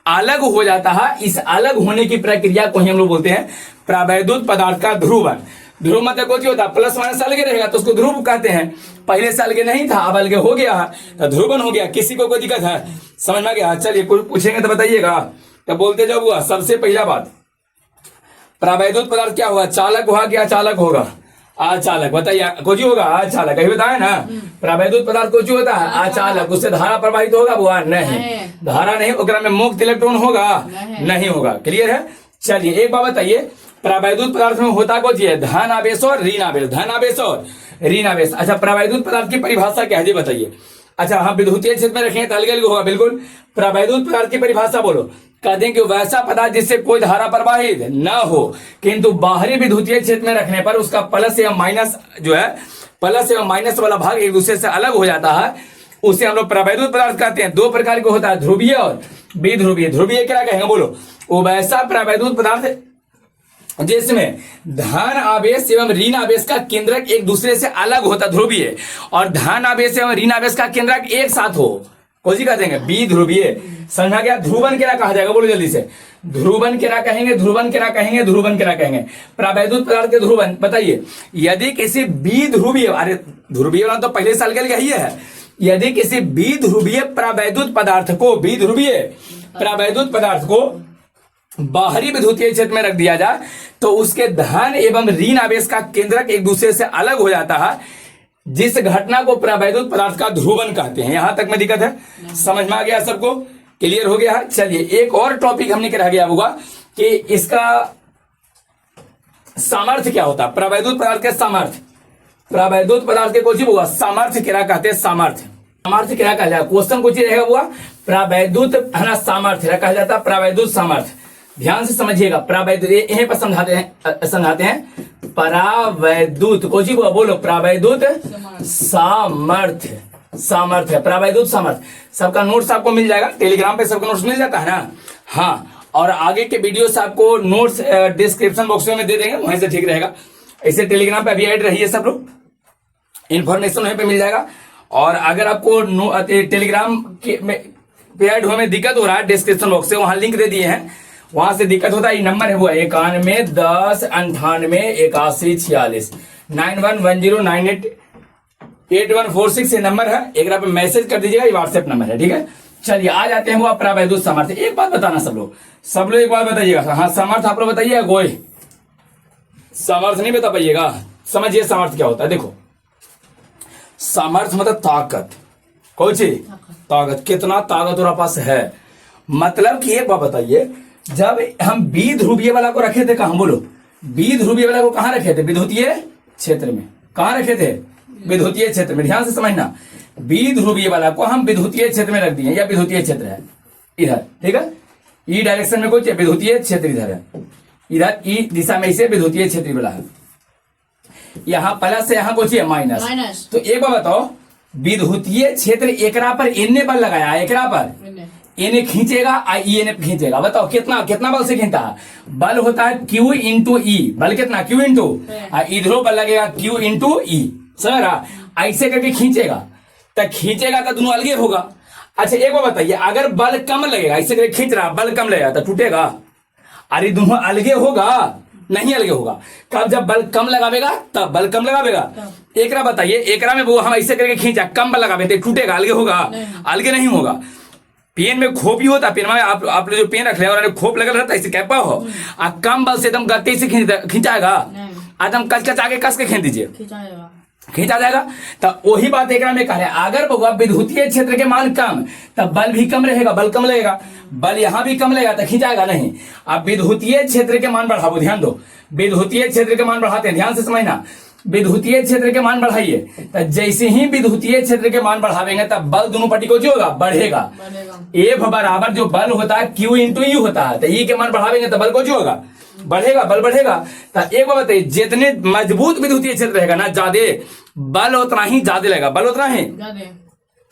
अलग हो जाता है। इस अलग होने की प्रक्रिया को ही हम लोग बोलते हैं परावैद्युत पदार्थ का ध्रुवन। ध्रुव मतलब कुछ होता है, प्लस माइनस अलग रहेगा तो उसको ध्रुव कहते हैं। पहले से अलग नहीं था, अब अलग हो गया तो ध्रुवन हो गया। किसी को कोई दिक्कत है? समझ में गया? चलिए कुछ पूछेंगे तो बताइएगा, तो बोलते जब हुआ। सबसे पहला बात, परावैद्युत पदार्थ क्या हुआ? चालक हुआ कि अचालक होगा? अचालक। बताइए कुछ होगा अचालक, कहीं बताया ना? परावैद्युत पदार्थ कुछ होता है अचालक, उससे धारा प्रवाहित होगा बुआ? नहीं, धारा नहीं, ओकरा में मुक्त इलेक्ट्रॉन होगा? नहीं होगा। क्लियर है? चलिए एक बात बताइए, परावैद्युत पदार्थ में होता कुछ है, धन आवेश और ऋण आवेश, धन आवेश और ऋण आवेश। अच्छा, परावैद्युत पदार्थ की परिभाषा क्या है जी बताइए? अच्छा, हम विद्युतीय क्षेत्र में रखें तो अलग अलग होगा, बिल्कुल। परावैद्युत पदार्थ की परिभाषा बोलो। कहते हैं कि वैसा पदार्थ जिससे कोई धारा प्रवाहित न हो किंतु बाहरी विद्युतीय क्षेत्र में रखने पर उसका प्लस या माइनस जो है, प्लस या माइनस वाला भाग एक दूसरे से अलग हो जाता है, उसे हम लोग परावैद्युत पदार्थ कहते हैं। दो प्रकार के होता है, ध्रुवीय और विध्रुवीय। ध्रुवीय क्या कहेंगे बोलो? वो वैसा परावैद्युत पदार्थ जिसमें धन आवेश एवं ऋण आवेश का केंद्रक एक दूसरे से अलग होता, ध्रुवीय। और धन आवेश एवं ऋण आवेश का केंद्रक एक साथ हो, कौन कह देंगे? विध्रुवीय। समझा गया? ध्रुवन क्या कहा जाएगा बोलो जल्दी से? ध्रुवन क्या कहेंगे? ध्रुवन क्या कहेंगे? ध्रुवन क्या कहेंगे? परावैद्युत पदार्थ के ध्रुवन। बताइए, यदि किसी विध्रुवीय, अरे ध्रुवीय वाला तो पहले साल के लिए ही है, यदि किसी विध्रुवीय परावैद्युत पदार्थ को, विध्रुवीय परावैद्युत पदार्थ को बाहरी विद्युतीय क्षेत्र में रख दिया जाए तो उसके धन एवं ऋण आवेश का केंद्रक एक दूसरे से अलग हो जाता है, जिस घटना को परावैद्युत पदार्थ का ध्रुवन कहते हैं। यहां तक में दिक्कत है? समझ में आ गया सबको? क्लियर हो गया? चलिए एक और टॉपिक हमने रह गया होगा कि इसका सामर्थ्य क्या होता है, परावैद्युत पदार्थ के सामर्थ्य। परावैद्युत पदार्थ के कुछ होगा सामर्थ्य क्या कहते हैं? सामर्थ्य, सामर्थ्य क्या कहा जाए? क्वेश्चन कुछ रहेगा हुआ परावैद्युत है ना, सामर्थ्य कहा जाता है परावैद्युत सामर्थ्य। ध्यान से समझिएगा, परावैद्युत यहीं पर समझाते हैं परावैद्युत कुछ हुआ बोलो? परावैद्युत सामर्थ्य, सामर्थ्य, परावैद्युत सामर्थ्य। सबका नोट्स आपको मिल जाएगा टेलीग्राम पे, सबका नोट्स मिल जाता है ना? हाँ, और आगे के वीडियोस आपको नोट्स डिस्क्रिप्शन बॉक्स में दे देंगे, वहीं से ठीक रहेगा। ऐसे टेलीग्राम पे अभी ऐड रहिए सब लोग, इन्फॉर्मेशन वहीं पे मिल जाएगा। और अगर आपको टेलीग्राम पे ऐड होने में दिक्कत हो रहा है, डिस्क्रिप्शन बॉक्स से वहां लिंक दे दिए हैं, वहां से दिक्कत होता है, ये नंबर है वो 91 10 98 81 46 9110988146 ये नंबर है। एक बार मैसेज कर दीजिएगा, ये व्हाट्सएप नंबर है, ठीक है। चलिए आ जाते हैं वो परावैद्युत सामर्थ्य। एक बात बताना सब लोग एक बात बताइएगा। हाँ, सामर्थ्य आप लोग बताइए, कोई सामर्थ्य नहीं बता पाइएगा? समझिए सामर्थ्य क्या होता है। देखो, सामर्थ्य मतलब ताकत, कौन सी ताकत, कितना ताकत तुम्हारे पास है। मतलब कि एक बात बताइए, जब हम द्विध्रुवीय वाला को रखे थे कहां बोलो? द्विध्रुवीय वाला को कहां रखे थे? विद्युतीय क्षेत्र में। कहां रखे थे? विद्युतीय क्षेत्र में। ध्यान से समझना, द्विध्रुवीय वाला को हम विद्युतीय क्षेत्र में रख दिए, या विद्युतीय क्षेत्र है इधर, ठीक है। ई डायरेक्शन में कुछ विद्युतीय क्षेत्र इधर है, इधर ई दिशा में इसे विद्युतीय क्षेत्र बोला है। यहाँ प्लस है, यहाँ कुछ है माइनस। तो एक बार बताओ, विद्युतीय क्षेत्र एकरा पर एने बल लगाया, एकरा पर एने खींचेगा, एने खींचेगा। बताओ कितना कितना बल से खींचता है? बल होता है Q इंटू ई। बल कितना? Q इंटू, इधरों बल लगेगा Q इंटू ई। समझ रहा? ऐसे करके खींचेगा, तो खींचेगा तो दोनों अलगे होगा। अच्छा एक बार बताइए, अगर बल कम लगेगा, ऐसे करके खींच रहा, बल कम लगेगा तो टूटेगा? अरे दोनों अलगे होगा? नहीं अलगे होगा। कब? जब बल कम लगावेगा तब बल कम लगावेगा। एकरा बताइए, एकरा में वो हम ऐसे करके खींचा, कम बल लगावे तो टूटेगा? अलगे होगा? अलगे नहीं होगा। पेन में खोप ही होता, पेन में आप जो पेन रख रहे हैं खोप लगल रहता है, इसे कैपा हो आ कम बल से एकदम गति से खींचाएगा, एकदम कच कच आगे कस के खींच दीजिए, खींचा जाएगा। तो वही बात एकरा में कह रहे हैं, अगर बउआ विद्युतीय क्षेत्र के मान कम तब बल भी कम रहेगा, बल कम लगेगा, बल यहाँ भी कम लगेगा तो खींचाएगा नहीं। अब विद्युतीय क्षेत्र के मान बढ़ाओ, ध्यान दो, विद्युतीय क्षेत्र के मान बढ़ाते हैं, ध्यान से समझना। विद्युतीय क्षेत्र के मान बढ़ाइए, तो जैसे ही विद्युतीय क्षेत्र के मान बढ़ावेंगे तब बल दोनों पट्टी को जो होगा बढ़ेगा। ए बराबर जो बल होता है Q इंटू ई होता है, तो ई के मान बढ़ावेंगे तो बल को जो होगा बढ़ेगा, बल बढ़ेगा। तो एक बार बताइए, जितने मजबूत विद्युतीय क्षेत्र रहेगा ना, ज्यादा बल उतना ही ज्यादा लगेगा, बल उतना ही।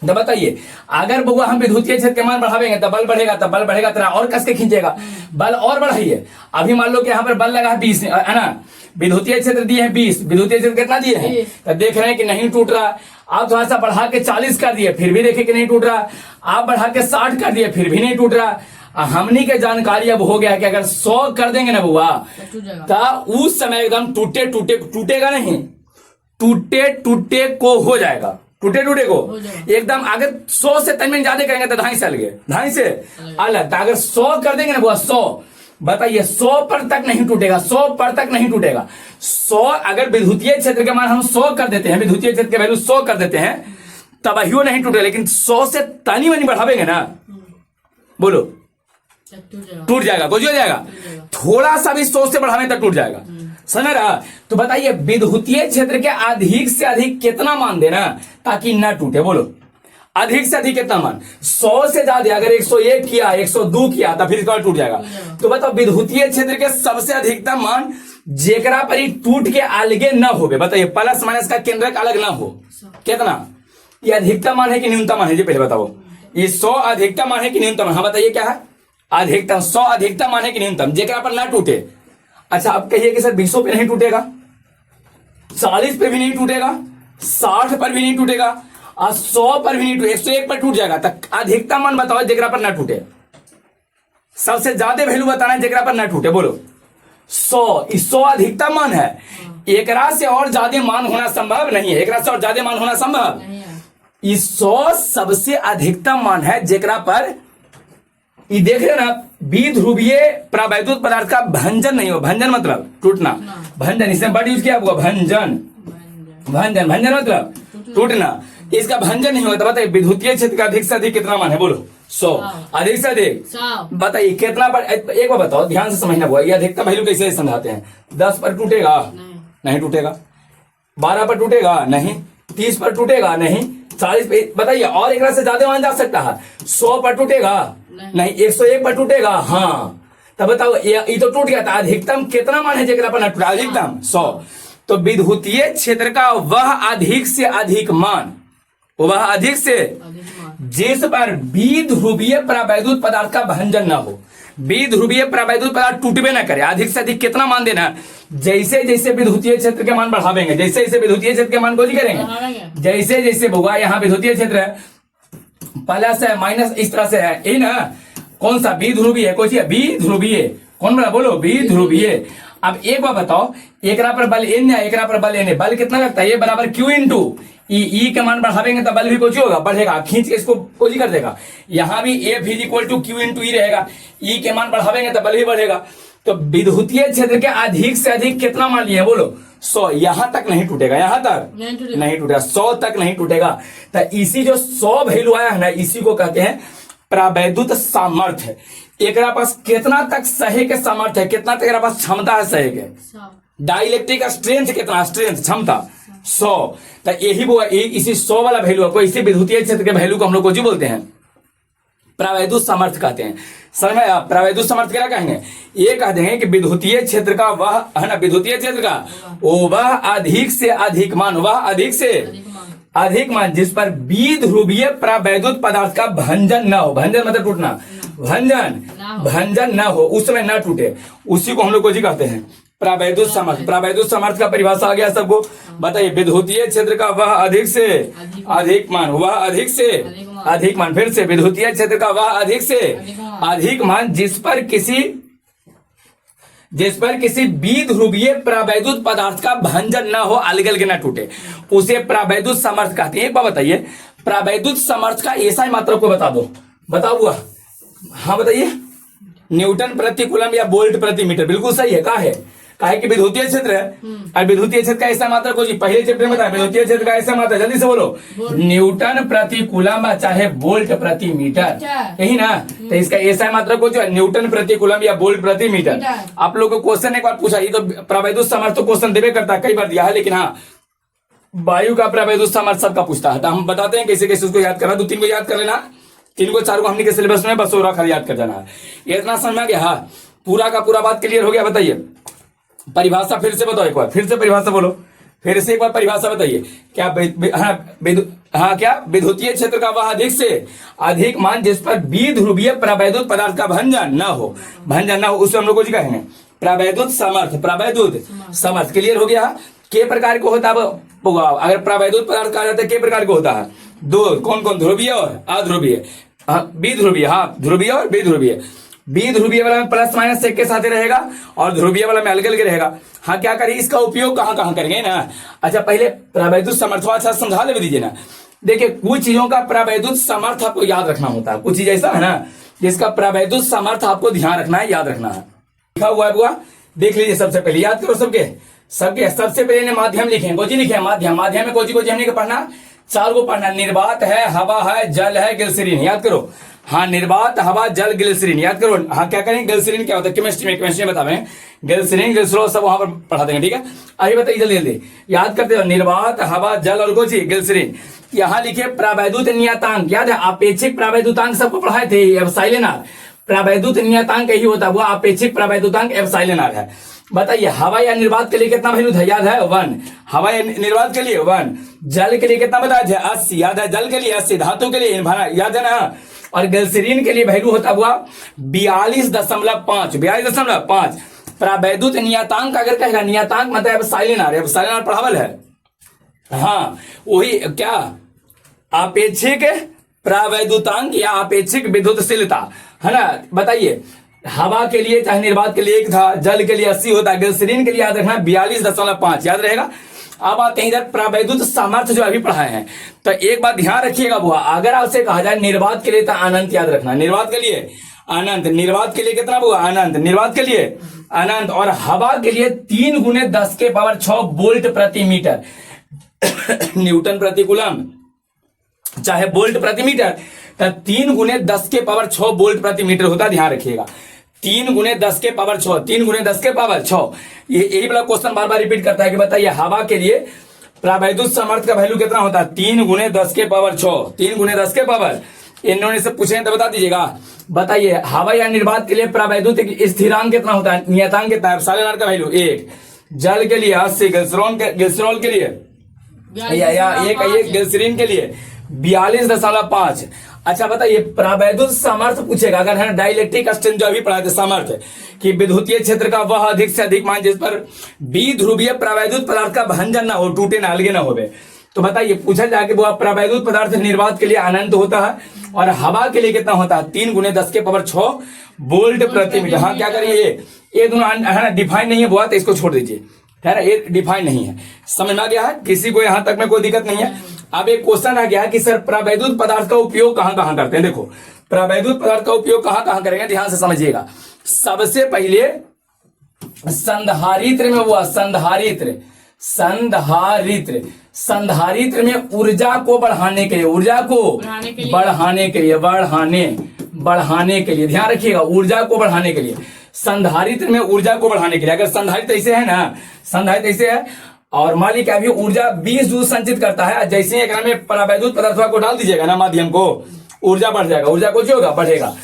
तो बताइए, अगर बउआ हम विद्युतीय क्षेत्र के मान बढ़ावेंगे तो बल बढ़ेगा, तो बल बढ़ेगा तरह और कस के खींचेगा, बल और बढ़ाइए। अभी मान लो कि यहाँ पर बल लगा है 20, है ना, विद्युतीय क्षेत्र दिए हैं 20, विद्युतीय क्षेत्र कितना दिए हैं? तो देख रहे हैं कि नहीं टूट रहा। आप थोड़ा सा बढ़ा के 40 कर दिए, फिर भी देखे कि नहीं टूट रहा। आप बढ़ा के 60 कर दिए, फिर भी नहीं टूट रहा। हमनी के जानकारी अब हो गया है कि अगर 100 कर देंगे ना बुआ, तो उस समय एकदम टूटेगा नहीं, टूटे को हो जाएगा, टूटे को एकदम। अगर 100 से तन में ज्यादा करेंगे तो 2.5 से अलग, 2.5 से अलग। अगर 100 कर देंगे ना बुआ, 100, बताइए 100 पर तक नहीं टूटेगा, 100 पर तक नहीं टूटेगा। 100 अगर विद्युतीय क्षेत्र के मान हम 100 कर देते हैं, विद्युतीय क्षेत्र के वैल्यू 100 कर देते हैं, तब ही नहीं टूटेगा। लेकिन 100 से तनी मनी बढ़ावेंगे ना, बोलो टूट जाएगा, कुछ हो जाएगा। थोड़ा सा भी 100 से बढ़ावें तो टूट जाएगा, समझ रहा? तो बताइए विद्युतीय क्षेत्र के अधिक से अधिक कितना मान देना ताकि ना टूटे? बोलो अधिक से अधिक कितना मान? 100 से ज्यादा, अगर 101 किया, 102 किया तो फिर इसका टूट जाएगा। तो बताओ विद्युतीय क्षेत्र के सबसे अधिकतम मान जेकरा पर ही टूट के अलगे न हो, बताइए प्लस माइनस का केंद्रक अलग ना हो, कितना? ये अधिकतम मान है कि न्यूनतम मान है? जी पहले बताओ, ये 100 अधिकतम मान है कि न्यूनतम? हाँ बताइए क्या है? अधिकतम। 100 अधिकतम मान है कि न्यूनतम, जेकरा पर ना टूटे। अच्छा आप कहिए कि सर 20 पे नहीं टूटेगा, 40 पे भी नहीं टूटेगा, 60 पर भी नहीं टूटेगा, और 100 पर भी नहीं टूटे, 101 पर टूट जाएगा। तक अधिकतम मान बताओ जेकरा पर ना टूटे, सबसे ज्यादा वैल्यू बताना है जेकरा पर ना टूटे। बोलो 100, 100 अधिकतम मान है, एकरा से और ज्यादा मान होना संभव नहीं है, एकरा से और ज्यादा मान होना संभव नहीं है। 100 सबसे अधिकतम मान है जेकरा पर ये देख रहे ना, द्विध्रुवीय प्रावैद्युत पदार्थ का भंजन नहीं हो। भंजन मतलब टूटना, भंजन इसमें वर्ड यूज किया हुआ, भंजन, भंजन, भंजन मतलब टूटना, इसका भंजन नहीं होता। बताइए विद्युतीय क्षेत्र का अधिक से अधिक कितना मान है? बोलो 100, अधिक से अधिक बताइए कितना पर? एक बार बताओ, ध्यान से समझना हुआ, ये अधिकतम वैल्यू कैसे समझाते हैं? 10 पर टूटेगा? नहीं टूटेगा। 12 पर टूटेगा? नहीं। 30 पर टूटेगा? नहीं। 40 पे बताइए, और एक से ज्यादा मान जा सकता है। 100 पर टूटेगा? नहीं। 101 पर टूटेगा? हाँ। तब बताओ ये तो टूट गया था। अधिकतम कितना मान है जेकरा पर ना टूटा? अधिकतम 100। तो विद्युतीय क्षेत्र का वह अधिक से अधिक मान, वह अधिक से जिस पर द्विध्रुवीय प्रावैद्युत पदार्थ का भंजन न हो, द्विध्रुवीय प्रावैद्युत पदार्थ टूटबे न करे। अधिक से अधिक कितना मान देना? जैसे जैसे विद्युतीय क्षेत्र के मान बढ़ावेंगे, जैसे जैसे विद्युतीय क्षेत्र के मान को करेंगे, जैसे जैसे होगा यहाँ विद्युतीय क्षेत्र है, प्लस है माइनस इस तरह से है, ये ना कौन सा? द्विध्रुवीय, कौन सी है? द्विध्रुवीय। कौन बड़ा? बोलो द्विध्रुवीय। अब एक बार बताओ, एकरा पर बल एन है, एकरा पर बल एन है, बल कितना लगता है? ये बराबर Q इंटू ई के मान बढ़ावेंगे तो बल भी कुछ होगा, बढ़ेगा, खींच के इसको कुछ कर देगा। यहाँ भी F is equal to Q into E रहेगा, ई के मान बढ़ावेंगे तो बल भी बढ़ेगा। तो विद्युतीय क्षेत्र के अधिक से अधिक कितना मान लिए? बोलो 100। यहां तक नहीं टूटेगा, यहां तक नहीं टूटेगा, 100 तक नहीं टूटेगा। तो इसी जो 100 वैल्यू आया है ना, इसी को कहते हैं प्रावैद्युत सामर्थ्य। एकरा पास कितना तक सहे के सामर्थ्य है, कितना तक एकरा पास क्षमता है सहे के? डाइलेक्ट्रिक स्ट्रेंथ कितना? स्ट्रेंथ, क्षमता 100। तो यही वो इसी 100 वाला वैल्यू को, इसी विद्युतीय क्षेत्र के वैल्यू को हम लोग को जी बोलते हैं प्रावैद्युत सामर्थ्य कहते हैं। समझ में आया? प्रावैद्युत सामर्थ्य क्या कहेंगे? ये कह देंगे कि विद्युतीय क्षेत्र का वह है ना, विद्युतीय क्षेत्र का वह अधिक से अधिक मान, वह अधिक से अधिक मान जिस पर द्विध्रुवीय प्रावैद्युत पदार्थ का भंजन न हो, भंजन मतलब टूटना, भंजन न हो, उस समय न टूटे, उसी को हम लोग को जी कहते हैं प्रावैद्युत सामर्थ्य। प्रावैद्युत सामर्थ्य का परिभाषा आ गया सबको। बताइए, विद्युतीय क्षेत्र का वह अधिक से अधिक मान, वह अधिक से अधिक मान, फिर से विद्युतीय क्षेत्र का वह अधिक से अधिक मान जिस पर किसी द्विध्रुवीय प्रावैद्युत पदार्थ का भंजन न हो, अलग न टूटे, उसे प्रावैद्युत सामर्थ्य कहते हैं। एक बात बताइए, प्रावैद्युत सामर्थ्य का ऐसा मात्रक को बता दो, बताओ हुआ। हाँ बताइए, न्यूटन प्रति कूलम या वोल्ट प्रति मीटर। बिल्कुल सही है। कहा है? काहे कि विद्युतीय क्षेत्र है, और विद्युतीय क्षेत्र का ऐसा मात्रक को जी पहले चैप्टर में बताया, विद्युतीय क्षेत्र का ऐसा मात्रक, जल्दी से बोलो, न्यूटन प्रति कूलम चाहे वोल्ट प्रति मीटर, यही ना? तो इसका ऐसा मात्रक को जो है न्यूटन प्रति कूलम या वोल्ट प्रति मीटर। आप लोग को क्वेश्चन एक बार पूछा, ये तो प्रावैद्युत सामर्थ्य क्वेश्चन देवे करता है, कई बार दिया है, लेकिन हाँ वायु का प्रावैद्युत सामर्थ्य सबका पूछता है, तो हम बताते हैं कैसे कैसे उसको याद करना। 2-3 को याद कर लेना, 3 को 4 को हमने के सिलेबस में बस और खाली याद कर जाना है। ये इतना समझ में आ गया? हाँ, पूरा का पूरा बात क्लियर हो गया? बताइए परिभाषा फिर से बताओ, एक बार फिर से परिभाषा बोलो, फिर से एक बार परिभाषा बताइए। क्या क्या विद्युतीय क्षेत्र का वह अधिक से अधिक मान जिस पर द्विध्रुवीय प्रावैद्युत पदार्थ का भंजन न हो, उसे हम लोग को जी कहेंगे प्रावैद्युत सामर्थ्य। प्रावैद्युत सामर्थ्य क्लियर हो गया? के प्रकार को होता है? अगर प्रावैद्युत पदार्थ कहा जाता है के प्रकार को होता है? 2। कौन कौन? ध्रुवीय और अध्रुवीय, द्विध्रुवीय, हाँ ध्रुवीय और द्विध्रुवीय। द्विध्रुवीय वाला में प्लस माइनस एक के साथ रहेगा और ध्रुवीय वाला में अलग अलग रहेगा। हाँ, क्या करें, इसका उपयोग कहाँ कहाँ करेंगे ना? अच्छा, पहले प्रावैद्युत सामर्थ्य अच्छा समझा ले दीजिए ना। देखिए, कुछ चीजों का प्रावैद्युत सामर्थ्य आपको याद रखना होता है, कुछ चीज ऐसा है ना जिसका प्रावैद्युत सामर्थ्य आपको ध्यान रखना है, याद रखना है। लिखा हुआ है बुआ, देख लीजिए। सबसे पहले याद करो सबके सबसे पहले माध्यम लिखे, कोची लिखे माध्यम। माध्यम में कोची हमने को पढ़ना, 4 को पढ़ना। निर्वात है, हवा है, जल है, ग्लिसरीन। याद करो। हाँ, निर्वात, हवा, जल, ग्लिसरीन। याद करो। हाँ, क्या करेंगे? ग्लिसरीन क्या होता है? केमिस्ट्री में बतावे, ग्लिसरीन, ग्लिसरॉल सब वहां पर पढ़ा देंगे, ठीक है? अभी बताइए जल्दी जल्दी याद करते हो। निर्वात, हवा, जल और कोची ग्लिसरीन। यहाँ लिखे प्रावैद्युत नियतांक। याद है? अपेक्षिक प्रावैद्युतांक सबको पढ़ाए थे, एप्सिलॉन आर। प्रावैद्युत नियतांक यही होता है, वो अपेक्षिक प्रावैद्युतांक एप्सिलॉन आर है। बताइए, हवा या निर्वात के लिए कितना वैल्यू था? याद है? 1। हवा या निर्वात के लिए 1। जल के लिए कितना बताया था? 80। याद है? जल के लिए 80। धातु के लिए याद है ना? और ग्लिसरीन के लिए वैल्यू होता हुआ 42.5। 42.5। प्रावैद्युत नियतांक अगर कहेगा, नियतांक मतलब एप्सिलॉन आर। एप्सिलॉन आर पढ़ावल है। हाँ, वही क्या अपेक्षिक प्रावैद्युतांक या अपेक्षिक विद्युतशीलता है ना? बताइए, हवा के लिए चाहे निर्वात के लिए 1 था, जल के लिए 80 होता है, ग्लिसरीन के लिए याद रखना 42.5। याद रहेगा? अब आते हैं इधर प्रावैद्युत सामर्थ्य जो अभी पढ़ाए हैं। तो एक बात ध्यान रखिएगा बुआ, अगर आपसे कहा जाए निर्वात के लिए तो अनंत याद रखना। निर्वात के लिए अनंत। निर्वात के लिए कितना बुआ? अनंत। निर्वात के लिए अनंत। और हवा के लिए 3 × 10⁶ वोल्ट प्रति मीटर। न्यूटन प्रति कूलम चाहे वोल्ट प्रति मीटर, तो 3 × 10⁶ वोल्ट प्रति मीटर होता है। ध्यान रखिएगा, 3 × 10⁶ 3 × 10⁶ ये यही वाला क्वेश्चन बार बार रिपीट करता है कि बताइए हवा के लिए प्रावैद्युत सामर्थ्य का वैल्यू कितना होता है? 3 × 10⁶ 3 × 10⁶ इन्होंने से पूछे तो बता दीजिएगा। बताइए, हवा या निर्वात के लिए प्रावैद्युत स्थिरांक कितना होता है? नियतांक कितना है? एप्सिलॉन आर का वैल्यू 1। जल के लिए 80। ग्लिसरॉल के लिए एक ग्लिसरीन के लिए 42.5। अच्छा, बताइए प्रावैद्युत सामर्थ्य पूछेगा अगर है डाइलेक्ट्रिक स्ट्रेंथ जो अभी पढ़ाए थे सामर्थ्य कि विद्युतीय क्षेत्र का वह अधिक से अधिक मान जिस पर द्विध्रुवीय प्रावैद्युत पदार्थ का भंजन ना हो, टूटे ना, अलगे ना होवे। तो बताइए पूछा जाए कि वो प्रावैद्युत पदार्थ निर्वात के लिए अनंत होता है और हवा के लिए कितना होता है? 3 × 10⁶ वोल्ट प्रति मीटर। हाँ, क्या करिए, ये दोनों है ना डिफाइन नहीं है बुआ, तो इसको छोड़ दीजिए, है ना? ये डिफाइन नहीं है। समझ में आ गया है? किसी को यहां तक में कोई दिक्कत नहीं है? अब एक क्वेश्चन आ गया कि सर प्रावैद्युत पदार्थ का उपयोग कहां कहां करते हैं? देखो, प्रावैद्युत पदार्थ का उपयोग कहां कहां करेंगे, ध्यान से समझिएगा। सबसे पहले संधारित्र में हुआ, संधारित्र में ऊर्जा को बढ़ाने के लिए, बढ़ाने के लिए ध्यान रखिएगा, ऊर्जा को बढ़ाने के लिए, संधारित्र में ऊर्जा को बढ़ाने के लिए। अगर संधारित्र ऐसे है ना, संधारित्र ऐसे है और मान लीजिए अभी ऊर्जा 20 जूल संचित करता है, जैसे ही में प्रावैद्युत पदार्थ को डाल दीजिएगा ना माध्यम को, ऊर्जा बढ़ जाएगा, ऊर्जा को जो होगा बढ़ेगा।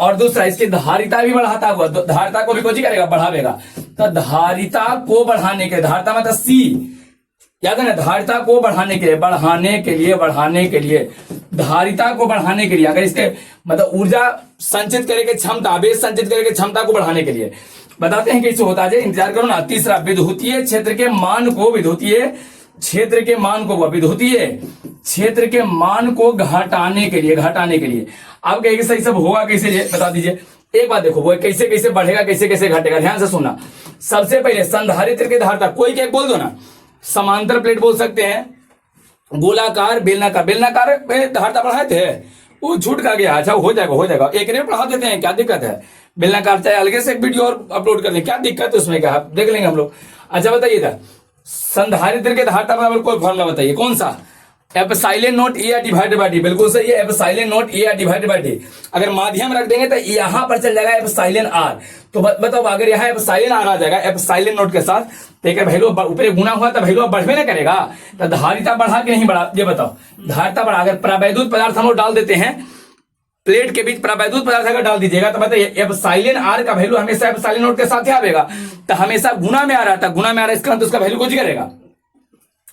और दूसरा इसकी धारिता भी बढ़ाता हुआ, धारिता को भी कोची करेगा, बढ़ावेगा। तो धारिता को बढ़ाने के, धारिता मतलब सी, याद है ना, धारिता को बढ़ाने के लिए, धारिता को बढ़ाने के लिए, अगर इसके मतलब ऊर्जा संचित करे के क्षमता, आवेश संचित करे के क्षमता को बढ़ाने के लिए बताते हैं कैसे होता है, इंतजार करो ना। तीसरा, विद्युतीय क्षेत्र के मान को, विद्युतीय क्षेत्र के मान को घटाने के लिए, आप कहेंगे सही सब होगा कैसे, बता दीजिए। एक बात देखो, वो कैसे कैसे बढ़ेगा, कैसे कैसे घटेगा, ध्यान से सुनना। सबसे पहले संधारित्र की धारिता, कोई क्या बोल दो ना, समांतर प्लेट बोल सकते हैं, गोलाकार, बेलनाकार में धारिता बढ़ाए थे, वो छूट का गया। अच्छा हो जाएगा, एक ने बढ़ा देते हैं, क्या दिक्कत है। बेलनाकार चाहे अलग से एक वीडियो और अपलोड कर लें, क्या दिक्कत है उसमें, क्या देख लेंगे हम लोग। अच्छा बताइए, संधारित्र के धारिता बराबर कोई फॉर्मूला बताइए, कौन सा। Epsilon not a divided by D, बिल्कुल सही है, epsilon not a divided by D. अगर माध्यम रख देंगे तो यहां पर चल जाएगा एप्सिलॉन आर। तो बताओ, अगर यहाँ एप्सिलॉन आर आ जाएगा एप्सिलॉन नॉट के साथ, तो एक वैल्यू ऊपर गुना हुआ तो वैल्यू बढ़वे ना करेगा। तो धारिता बढ़ा के नहीं बढ़ा, ये बताओ, धारिता बढ़ा। अगर प्रावैद्युत पदार्थ हम लोग डाल देते हैं, प्लेट के बीच प्रावैद्युत पदार्थ अगर डाल दीजिएगा, तो बताइए एप्सिलॉन आर का वैल्यू हमेशा एप्सिलॉन नॉट के साथ ही आएगा। तो हमेशा गुना में आ रहा था, गुना में आ रहा है, इसका मतलब उसका वैल्यू कुछ करेगा,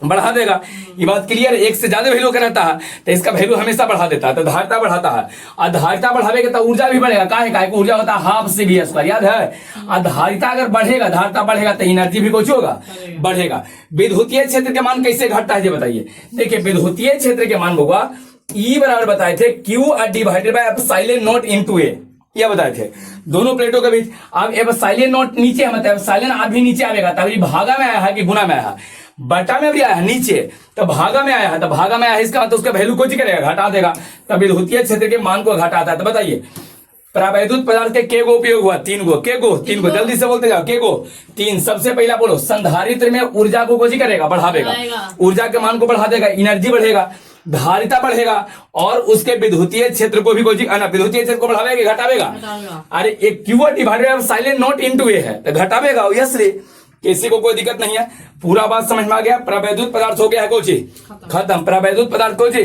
बढ़ा देगा। ये बात क्लियर है। एक से ज्यादा वैल्यू का रहता है तो इसका वैल्यू हमेशा बढ़ा देता है, तो धारिता बढ़ाता है। और धारिता बढ़ावेगा तो ऊर्जा भी बढ़ेगा, काहे ऊर्जा होता है हाफ से भी स्क्वायर, याद है। और धारिता अगर बढ़ेगा, धारिता बढ़ेगा तो एनर्जी भी कुछ होगा, बढ़ेगा। विद्युतीय क्षेत्र के मान कैसे घटता है ये बताइए। देखिए, विद्युतीय क्षेत्र के मान होगा ई बराबर बताए थे Q divided by epsilon not into A, ये बताए थे दोनों प्लेटों के बीच। अब एप्सिलॉन नॉट नीचे है, मतलब एप्सिलॉन आर भी नीचे आएगा, तभी भागा में आया है कि गुना में आया है, बटा में भी आया है नीचे, तो भागा में आया है, तो भागा में आया है, इसका मतलब उसका वैल्यू कुछ करेगा, घटा देगा। तब विद्युतीय क्षेत्र के मान को घटाता है। तो बताइए, प्रावैद्युत पदार्थ के के गो उपयोग हुआ, तीन गो, जल्दी से बोलते जाओ, के गो, तीन। सबसे पहला बोलो, संधारित्र में ऊर्जा को कुछ करेगा, बढ़ावेगा, ऊर्जा के मान को बढ़ा देगा, एनर्जी बढ़ेगा, धारिता बढ़ेगा, और उसके विद्युतीय क्षेत्र को भी विद्युतीय क्षेत्र को बढ़ावेगा, घटावेगा। अरे एक Q divided by epsilon not into A है, तो घटावेगा, ऑब्वियसली, किसी को कोई दिक्कत नहीं है। पूरा बात समझ में आ गया। प्रावैद्युत पदार्थ हो गया है कोची खत्म, प्रावैद्युत पदार्थ कोची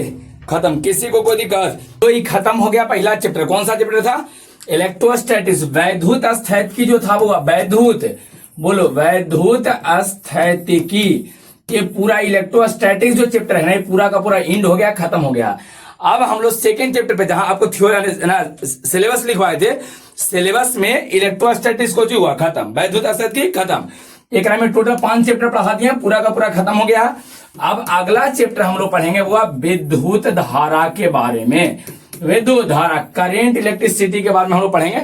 खत्म, किसी को कोई दिक्कत। तो ये खत्म हो गया पहला चैप्टर। कौन सा चैप्टर था? इलेक्ट्रोस्टैटिक्स, वैद्युत स्थैतिकी जो था वो, वैद्युत बोलो, वैद्युत स्थैतिकी। ये पूरा इलेक्ट्रोस्टैटिक्स जो चैप्टर है ना, ये पूरा का पूरा एंड हो गया, खत्म हो गया। अब हम लोग सेकेंड चैप्टर पे, जहां आपको थ्योरी ना सिलेबस लिखवाए थे, सिलेबस में इलेक्ट्रोस्टैटिक्स को जो हुआ खत्म, वैद्युत स्थैतिकी खत्म। एक में टोटल 5 चैप्टर पढ़ा दिए, पूरा का पूरा खत्म हो गया। अब अगला चैप्टर हम लोग पढ़ेंगे वो विद्युत धारा के बारे में, विद्युत धारा, करेंट, इलेक्ट्रिसिटी के बारे में हम लोग पढ़ेंगे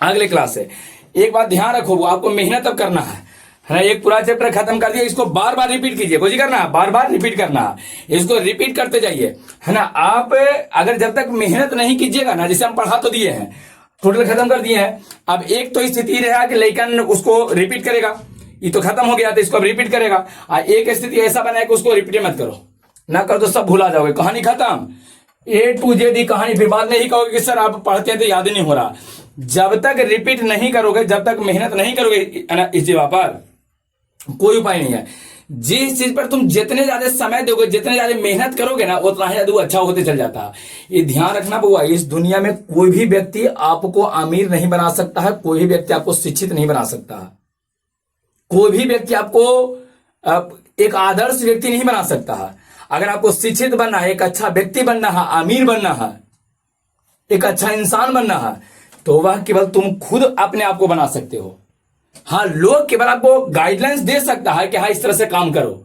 अगले क्लास से। एक बात ध्यान रखो, वो आपको मेहनत अब करना है ना। एक पूरा चैप्टर खत्म कर दिया, इसको बार बार रिपीट कीजिए, कुछ करना है, बार बार रिपीट करना है, इसको रिपीट करते जाइए, है ना। आप अगर जब तक मेहनत नहीं कीजिएगा ना, जैसे हम पढ़ा तो दिए हैं, टोटल खत्म कर दिए हैं। अब एक तो स्थिति रहा कि लेकिन उसको रिपीट करेगा, ये तो खत्म हो गया तो इसको अब रिपीट करेगा। और एक स्थिति ऐसा बना है कि उसको रिपीट मत करो, ना करो तो सब भूला जाओगे, कहानी खत्म, ए टू जेड की कहानी। फिर बाद में ही कहोगे कि सर आप पढ़ते हैं तो याद नहीं हो रहा। जब तक रिपीट नहीं करोगे, जब तक मेहनत नहीं करोगे इस जगह पर, कोई उपाय नहीं है। जिस चीज पर तुम जितने ज्यादा समय दोगे, जितने ज्यादा मेहनत करोगे ना, उतना ही ज्यादा वो अच्छा होते चल जाता है। ये ध्यान रखना बुआ, इस दुनिया में कोई भी व्यक्ति आपको अमीर नहीं बना सकता है, कोई भी व्यक्ति आपको शिक्षित नहीं बना सकता है, कोई भी व्यक्ति आपको एक आदर्श व्यक्ति नहीं बना सकता है। अगर आपको शिक्षित बनना है, एक अच्छा व्यक्ति बनना है, अमीर बनना है, एक अच्छा इंसान बनना है, तो वह केवल तुम खुद अपने आप को बना सकते हो। हाँ, लोग केवल आपको गाइडलाइंस दे सकता है कि हाँ इस तरह से काम करो,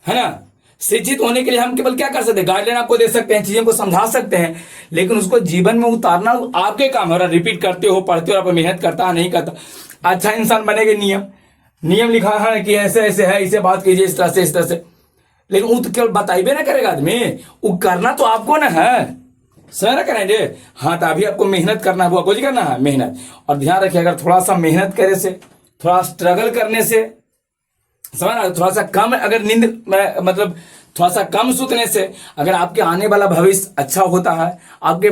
है ना। शिक्षित होने के लिए हम केवल क्या कर सकते हैं, गाइडलाइन आपको दे सकते हैं, चीजों को समझा सकते हैं, लेकिन उसको जीवन में उतारना आपके काम है। रिपीट करते हो, पढ़ते हो, आप मेहनत करता है, नहीं करता, अच्छा इंसान बनेगा। नियम लिखा है कि ऐसे ऐसे है, इसे बात कीजिए इस तरह से, लेकिन वो तो केवल बताइए ना करेगा आदमी, वो करना तो आपको ना है, सर करेंगे। हाँ, तो अभी आपको मेहनत करना है, वो कुछ करना है, मेहनत। और ध्यान रखिए, अगर थोड़ा सा मेहनत करे से, थोड़ा स्ट्रगल करने से, समझ ना, थोड़ा सा कम अगर नींद मतलब थोड़ा सा कम सोचने से, अगर आपके आने वाला भविष्य अच्छा होता है, आपके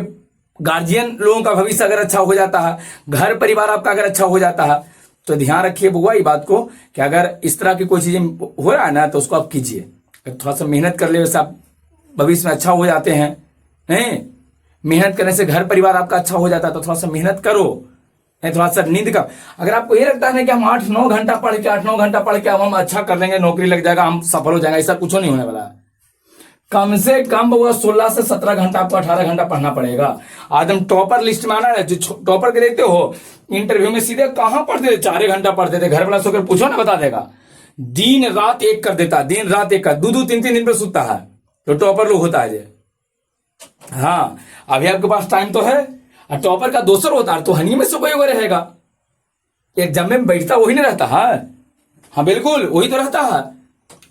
गार्जियन लोगों का भविष्य अगर अच्छा हो जाता है, घर परिवार आपका अगर अच्छा हो जाता है, तो ध्यान रखिए बुआ ये बात को कि अगर इस तरह की कोई चीजें हो रहा है ना, तो उसको आप कीजिए। थोड़ा सा मेहनत कर ले, वैसे आप भविष्य में अच्छा हो जाते हैं। नहीं, मेहनत करने से घर परिवार आपका अच्छा हो जाता है, तो थोड़ा सा मेहनत करो, थोड़ा सा नींद का। अगर आपको ये लगता है ना कि हम 8-9 घंटा पढ़ के 8-9 घंटा पढ़ के अब हम अच्छा कर लेंगे, नौकरी लग जाएगा, हम सफल हो जाएंगे, ऐसा कुछ नहीं होने वाला। कम से कम वो 16 से 17 घंटा, आपको 18 घंटा पढ़ना पड़ेगा। आज हम टॉपर लिस्ट में आना है, जो टॉपर के देखते हो इंटरव्यू में सीधे कहां पढ़ते थे, 4 घंटा पढ़ते थे। घर वाला सोकर पूछो ना, बता देगा। दिन रात एक कर देता, दिन रात एक कर, 2-2-3-3 दिन पे सुतता है, तो टॉपर लोग होता है। हाँ, अभी आपके पास टाइम तो है। और टॉपर का दोसर होता है तो हनी में से कोई वगैरह रहेगा, एग्जाम में बैठता वही नहीं रहता है। हाँ बिल्कुल, वही तो रहता है।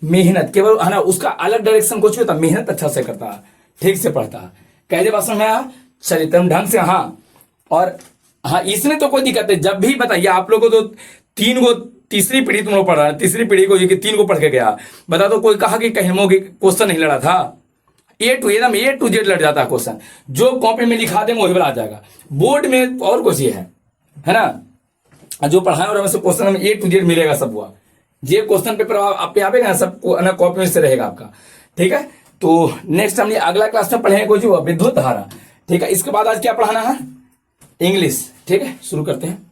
मेहनत केवल है ना, उसका अलग डायरेक्शन कुछ भी होता, मेहनत अच्छा से करता है, ठीक से पढ़ता है। कैसे बात समझ में चरित्रम ढंग से। हाँ, और हाँ, इसमें तो कोई दिक्कत नहीं। जब भी बताइए आप लोगों को तो 3 गो, तीसरी पीढ़ी तुम लोग पढ़ रहा है, तीसरी पीढ़ी को ये कि 3 गो पढ़ के गया, बता दो कोई कहा कि कहीं क्वेश्चन नहीं लड़ा था। एकदम A to Z लड़ जाता है क्वेश्चन, जो कॉपी में लिखा दे वही बना जाएगा। बोर्ड में और कुछ ये है ना, जो पढ़ाए और हमें क्वेश्चन हमें A to Z मिलेगा सब। हुआ ये क्वेश्चन पेपर आप पे आएगा ना, सब कॉपी में से रहेगा आपका, ठीक है। तो नेक्स्ट हम अगला क्लास में पढ़ेंगे कुछ विद्युत धारा, ठीक है। इसके बाद आज क्या पढ़ाना है, इंग्लिश, ठीक है। शुरू करते हैं।